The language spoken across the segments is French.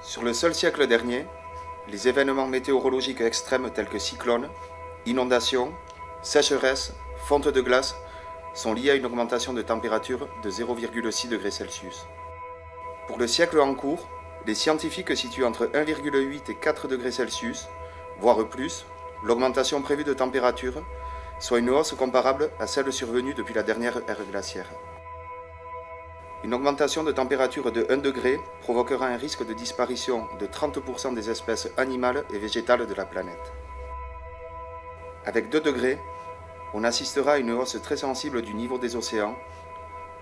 Sur le seul siècle dernier, les événements météorologiques extrêmes tels que cyclones, inondations, sécheresses, fonte de glace sont liés à une augmentation de température de 0,6 degrés Celsius. Pour le siècle en cours, les scientifiques situent entre 1,8 et 4 degrés Celsius, voire plus, l'augmentation prévue de température, soit une hausse comparable à celle survenue depuis la dernière ère glaciaire. Une augmentation de température de 1 degré provoquera un risque de disparition de 30% des espèces animales et végétales de la planète. Avec 2 degrés, on assistera à une hausse très sensible du niveau des océans,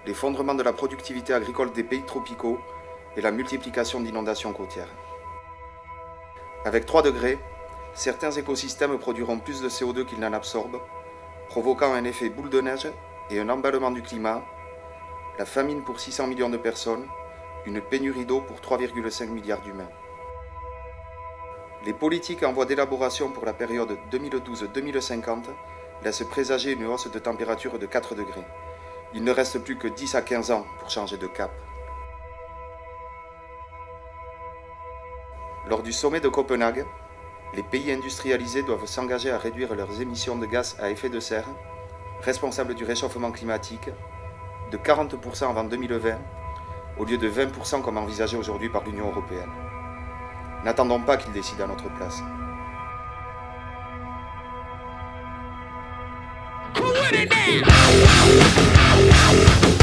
l'effondrement de la productivité agricole des pays tropicaux et la multiplication d'inondations côtières. Avec 3 degrés, certains écosystèmes produiront plus de CO2 qu'ils n'en absorbent, provoquant un effet boule de neige et un emballement du climat, la famine pour 600 millions de personnes, une pénurie d'eau pour 3,5 milliards d'humains. Les politiques en voie d'élaboration pour la période 2012-2050 laissent présager une hausse de température de 4 degrés. Il ne reste plus que 10 à 15 ans pour changer de cap. Lors du sommet de Copenhague, les pays industrialisés doivent s'engager à réduire leurs émissions de gaz à effet de serre, responsables du réchauffement climatique, de 40% avant 2020, au lieu de 20% comme envisagé aujourd'hui par l'Union européenne. N'attendons pas qu'ils décident à notre place. Who would it now?